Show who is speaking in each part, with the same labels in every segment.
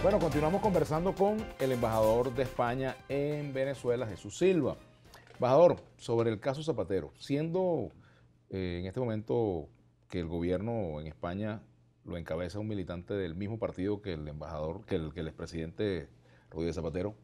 Speaker 1: Bueno, continuamos conversando con el embajador de España en Venezuela, Jesús Silva. Embajador, sobre el caso Zapatero, siendo en este momento que el gobierno en España lo encabeza un militante del mismo partido que el embajador, que el expresidente Rodríguez Zapatero,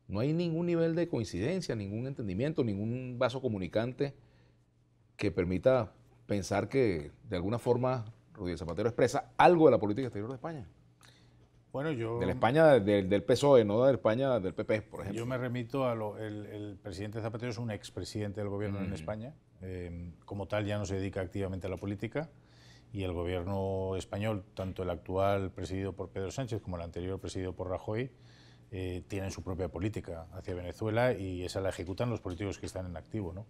Speaker 1: no hay ningún nivel de coincidencia, ningún entendimiento, ningún vaso comunicante que permita pensar que de alguna forma Rodríguez Zapatero expresa algo de la política exterior de España.
Speaker 2: Bueno,
Speaker 1: De la España del PSOE, no de la España del PP, por ejemplo.
Speaker 2: yo me remito a el presidente Zapatero es un expresidente del gobierno en España. Como tal ya no se dedica activamente a la política y el gobierno español, tanto el actual presidido por Pedro Sánchez como el anterior presidido por Rajoy, tienen su propia política hacia Venezuela y esa la ejecutan los políticos que están en activo, ¿no?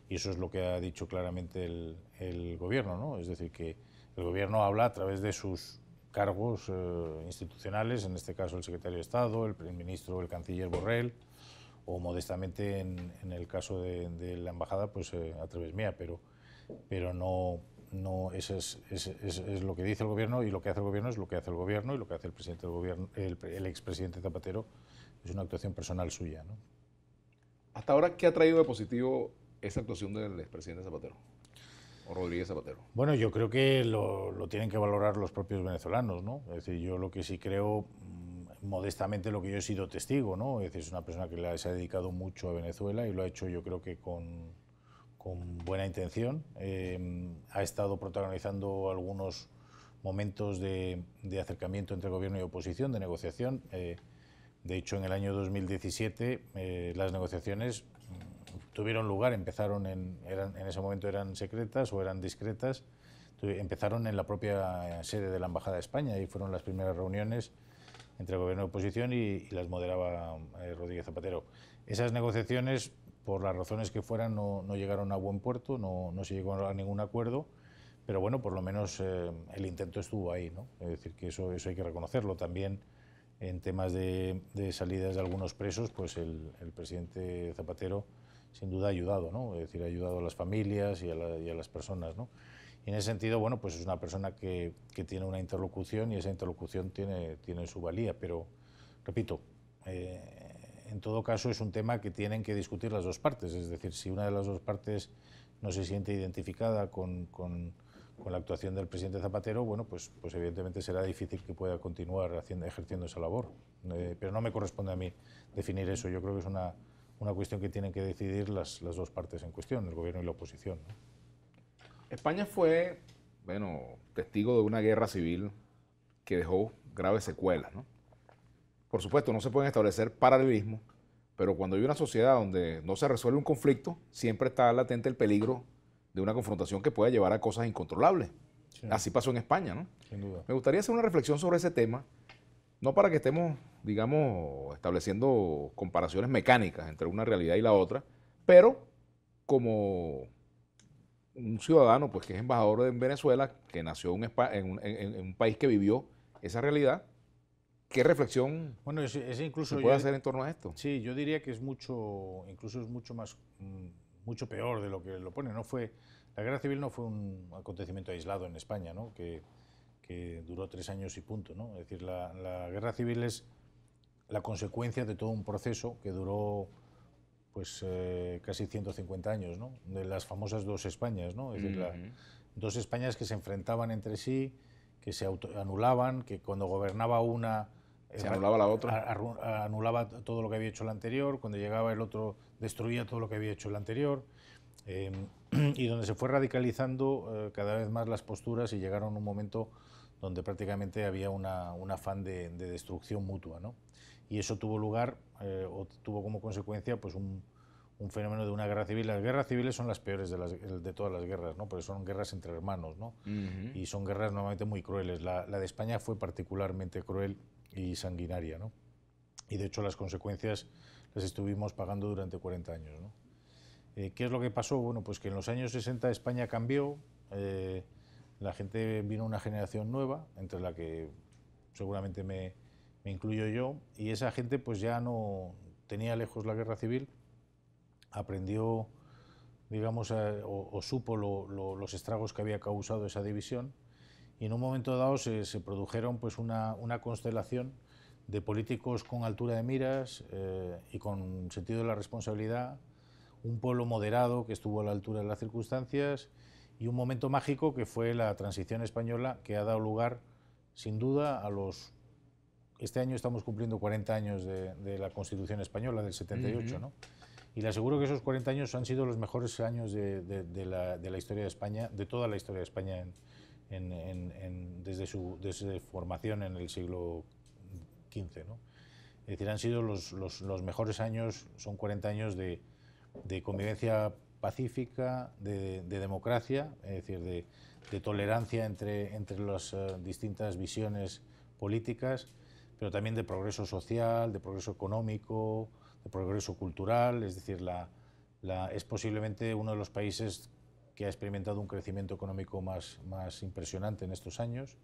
Speaker 2: Y eso es lo que ha dicho claramente el gobierno, ¿no? Es decir, que el gobierno habla a través de sus cargos institucionales, en este caso el secretario de Estado, el ministro, el canciller Borrell, o modestamente en el caso de la embajada, pues a través mía, pero no eso es lo que dice el gobierno, y lo que hace el gobierno es lo que hace el gobierno, y lo que hace el presidente del gobierno, el expresidente Zapatero, es una actuación personal suya, ¿no?
Speaker 1: Hasta ahora, ¿qué ha traído de positivo esa actuación del expresidente Zapatero? O Rodríguez Zapatero.
Speaker 2: Bueno, yo creo que lo tienen que valorar los propios venezolanos, ¿no? Es decir, yo lo que sí creo, modestamente, lo que yo he sido testigo, ¿no? Es decir, es una persona que se ha dedicado mucho a Venezuela y lo ha hecho, yo creo que con buena intención. Ha estado protagonizando algunos momentos de acercamiento entre gobierno y oposición, de negociación. De hecho, en el año 2017 las negociaciones tuvieron lugar, empezaron en ese momento eran secretas o eran discretas, empezaron en la propia sede de la Embajada de España y fueron las primeras reuniones entre gobierno y oposición y las moderaba Rodríguez Zapatero. Esas negociaciones, por las razones que fueran, no llegaron a buen puerto, no se llegó a ningún acuerdo, pero bueno, por lo menos el intento estuvo ahí, ¿no? Es decir, que eso hay que reconocerlo. También en temas de salidas de algunos presos, pues el presidente Zapatero sin duda ha ayudado, ¿no? Es decir, ha ayudado a las familias y a las personas, ¿no? Y en ese sentido, bueno, pues es una persona que tiene una interlocución y esa interlocución tiene su valía, pero, repito, en todo caso es un tema que tienen que discutir las dos partes, es decir, si una de las dos partes no se siente identificada con la actuación del presidente Zapatero, bueno, pues evidentemente será difícil que pueda continuar ejerciendo esa labor. Pero no me corresponde a mí definir eso, yo creo que es una cuestión que tienen que decidir las dos partes en cuestión, el gobierno y la oposición, ¿no?
Speaker 1: España fue, bueno, testigo de una guerra civil que dejó graves secuelas, ¿no? Por supuesto, no se pueden establecer paralelismos, pero cuando hay una sociedad donde no se resuelve un conflicto, siempre está latente el peligro de una confrontación que pueda llevar a cosas incontrolables. Sí. Así pasó en España, ¿no?
Speaker 2: Sin duda.
Speaker 1: Me gustaría hacer una reflexión sobre ese tema, no para que estemos, digamos, estableciendo comparaciones mecánicas entre una realidad y la otra, pero como un ciudadano pues, que es embajador en Venezuela, que nació en un país que vivió esa realidad, ¿qué reflexión
Speaker 2: incluso
Speaker 1: se puede hacer en torno a esto?
Speaker 2: Sí, yo diría que incluso es mucho más, mucho peor de lo que lo pone. La guerra civil no fue un acontecimiento aislado en España, ¿no? que duró 3 años y punto, ¿no? Es decir, la guerra civil es la consecuencia de todo un proceso que duró pues casi 150 años, ¿no? De las famosas dos Españas, ¿no? Es decir, dos Españas que se enfrentaban entre sí, que se anulaban, que cuando gobernaba una
Speaker 1: se anulaba la otra,
Speaker 2: anulaba todo lo que había hecho el anterior, cuando llegaba el otro destruía todo lo que había hecho el anterior, y donde se fue radicalizando cada vez más las posturas y llegaron a un momento donde prácticamente había un afán de destrucción mutua, ¿no? Y eso tuvo lugar, o tuvo como consecuencia, pues un fenómeno de una guerra civil. Las guerras civiles son las peores de todas las guerras, ¿no? Porque son guerras entre hermanos, ¿no? Y son guerras normalmente muy crueles. La de España fue particularmente cruel y sanguinaria, ¿no? Y de hecho las consecuencias las estuvimos pagando durante 40 años, ¿no? ¿Qué es lo que pasó? Bueno, pues que en los años 60 España cambió, la gente vino una generación nueva, entre la que seguramente me incluyo yo, y esa gente pues ya no tenía lejos la guerra civil, aprendió, digamos, o supo los estragos que había causado esa división, y en un momento dado se produjeron pues una constelación de políticos con altura de miras y con sentido de la responsabilidad, un pueblo moderado que estuvo a la altura de las circunstancias y un momento mágico que fue la transición española, que ha dado lugar, sin duda, a los... Este año estamos cumpliendo 40 años de la Constitución española, del 78, ¿no? Y le aseguro que esos 40 años han sido los mejores años de la historia de España, de toda la historia de España desde su formación en el siglo XV, ¿no? Es decir, han sido los mejores años, son 40 años de convivencia pacífica, de democracia, es decir, de tolerancia entre las distintas visiones políticas, pero también de progreso social, de progreso económico, de progreso cultural. Es decir, es posiblemente uno de los países que ha experimentado un crecimiento económico más impresionante en estos años,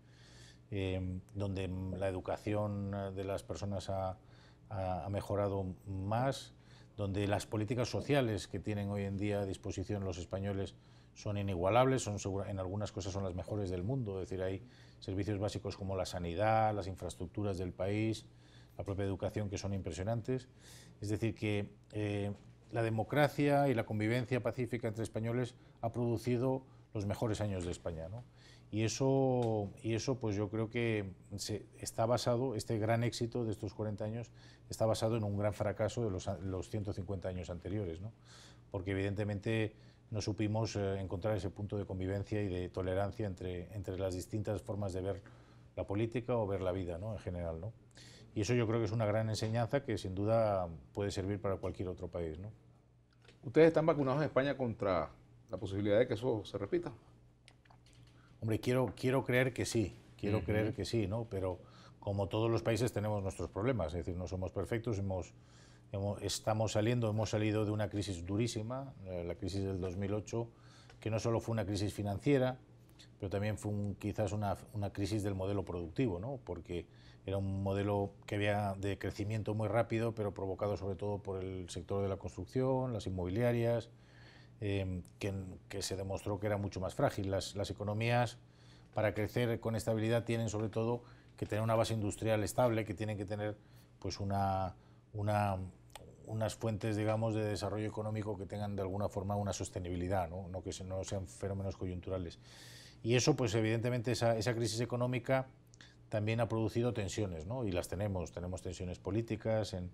Speaker 2: donde la educación de las personas ha mejorado más, donde las políticas sociales que tienen hoy en día a disposición los españoles son inigualables, en algunas cosas son las mejores del mundo. Es decir, hay servicios básicos como la sanidad, las infraestructuras del país, la propia educación, que son impresionantes. Es decir, que la democracia y la convivencia pacífica entre españoles ha producido los mejores años de España, ¿no? Y eso pues yo creo que está basado, este gran éxito de estos 40 años está basado en un gran fracaso de los 150 años anteriores, ¿no? Porque evidentemente no supimos encontrar ese punto de convivencia y de tolerancia entre las distintas formas de ver la política o ver la vida, ¿no? En general, ¿no? Y eso yo creo que es una gran enseñanza que sin duda puede servir para cualquier otro país, ¿no?
Speaker 1: ¿Ustedes están vacunados en España contra la posibilidad de que eso se repita?
Speaker 2: Hombre, quiero creer que sí, creer que sí, ¿no? Pero como todos los países tenemos nuestros problemas, es decir, no somos perfectos, hemos salido de una crisis durísima, la crisis del 2008, que no solo fue una crisis financiera, pero también fue quizás una crisis del modelo productivo, ¿no? Porque era un modelo que había de crecimiento muy rápido, pero provocado sobre todo por el sector de la construcción, las inmobiliarias, que se demostró que era mucho más frágil. Las economías, para crecer con estabilidad, tienen sobre todo que tener una base industrial estable, que tienen que tener pues unas fuentes, digamos, de desarrollo económico que tengan de alguna forma una sostenibilidad, no que no sean fenómenos coyunturales. Y eso, pues evidentemente, esa crisis económica también ha producido tensiones, ¿no? Y las tenemos tensiones políticas, en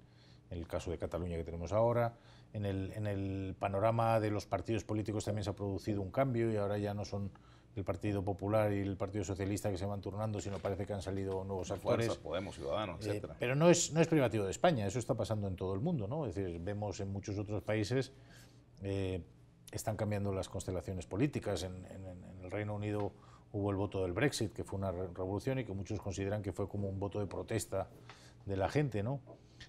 Speaker 2: el caso de Cataluña que tenemos ahora. En el panorama de los partidos políticos también se ha producido un cambio y ahora ya no son el Partido Popular y el Partido Socialista que se van turnando, sino parece que han salido nuevos actores.
Speaker 1: Fuerza, Podemos, Ciudadanos, etcétera.
Speaker 2: Pero no es privativo de España, eso está pasando en todo el mundo, ¿no? Es decir, vemos en muchos otros países están cambiando las constelaciones políticas. En el Reino Unido hubo el voto del Brexit, que fue una revolución y que muchos consideran que fue como un voto de protesta de la gente, ¿no?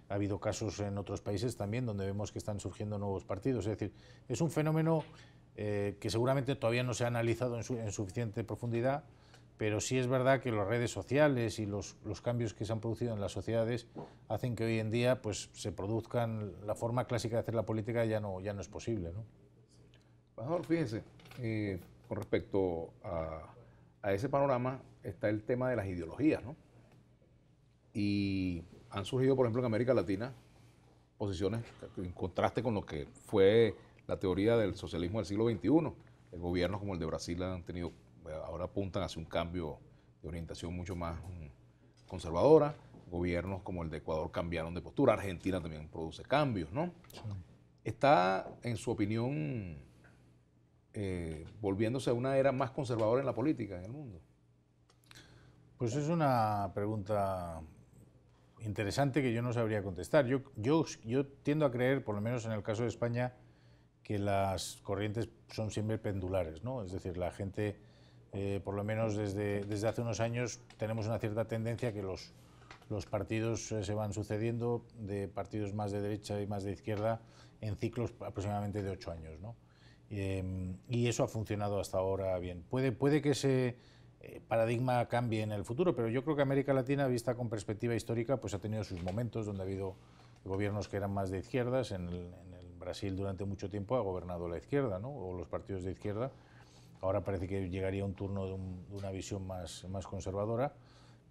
Speaker 2: Ha habido casos en otros países también donde vemos que están surgiendo nuevos partidos. Es decir, es un fenómeno que seguramente todavía no se ha analizado en suficiente profundidad, pero sí es verdad que las redes sociales y los cambios que se han producido en las sociedades hacen que hoy en día pues, se produzcan, la forma clásica de hacer la política ya no es posible, ¿no?
Speaker 1: Embajador, fíjense, con respecto a ese panorama está el tema de las ideologías, ¿no? Y han surgido, por ejemplo, en América Latina, posiciones en contraste con lo que fue la teoría del socialismo del siglo XXI. Gobiernos como el de Brasil han tenido, ahora apuntan hacia un cambio de orientación mucho más conservadora. Gobiernos como el de Ecuador cambiaron de postura. Argentina también produce cambios, ¿no? Sí. ¿Está, en su opinión, volviéndose a una era más conservadora en la política en el mundo?
Speaker 2: Pues es una pregunta interesante que yo no sabría contestar. Yo tiendo a creer, por lo menos en el caso de España, que las corrientes son siempre pendulares, ¿no? Es decir, la gente, por lo menos desde hace unos años, tenemos una cierta tendencia a que los partidos se van sucediendo, de partidos más de derecha y más de izquierda, en ciclos aproximadamente de 8 años, ¿no? Y eso ha funcionado hasta ahora bien. Puede que ese paradigma cambie en el futuro, pero yo creo que América Latina, vista con perspectiva histórica, pues ha tenido sus momentos donde ha habido gobiernos que eran más de izquierdas. En el Brasil durante mucho tiempo ha gobernado la izquierda, ¿no? O los partidos de izquierda. Ahora parece que llegaría un turno de una visión más conservadora,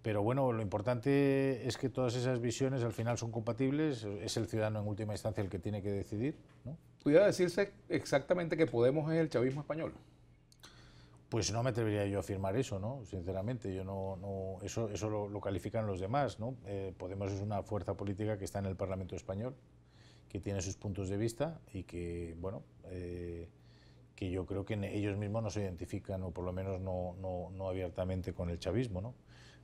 Speaker 2: Pero bueno, lo importante es que todas esas visiones al final son compatibles, es el ciudadano en última instancia el que tiene que decidir, ¿no?
Speaker 1: ¿Pudiera decirse exactamente que Podemos es el chavismo español?
Speaker 2: Pues no me atrevería yo a afirmar eso, ¿no? Sinceramente, yo eso lo califican los demás, ¿no? Podemos es una fuerza política que está en el Parlamento español, que tiene sus puntos de vista y que, bueno, que yo creo que ellos mismos no se identifican, o por lo menos no abiertamente, con el chavismo, ¿no?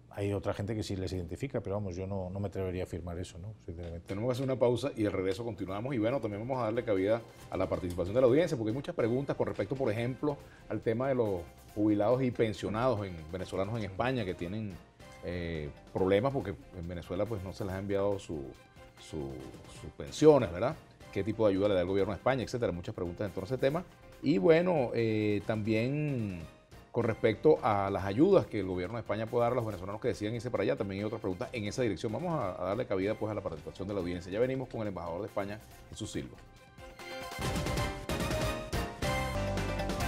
Speaker 2: Hay otra gente que sí les identifica, pero vamos, yo no me atrevería a afirmar eso, ¿no? Sinceramente.
Speaker 1: Tenemos que hacer una pausa y al regreso continuamos. Y bueno, también vamos a darle cabida a la participación de la audiencia, porque hay muchas preguntas con respecto, por ejemplo, al tema de los jubilados y pensionados venezolanos en España que tienen problemas porque en Venezuela pues no se les ha enviado sus pensiones, ¿verdad? ¿Qué tipo de ayuda le da el gobierno de España, etcétera? Muchas preguntas en torno a ese tema. Y bueno, también con respecto a las ayudas que el gobierno de España puede dar a los venezolanos que decidan irse para allá, también hay otras preguntas en esa dirección. Vamos a darle cabida pues a la participación de la audiencia. Ya venimos con el embajador de España, Jesús Silva.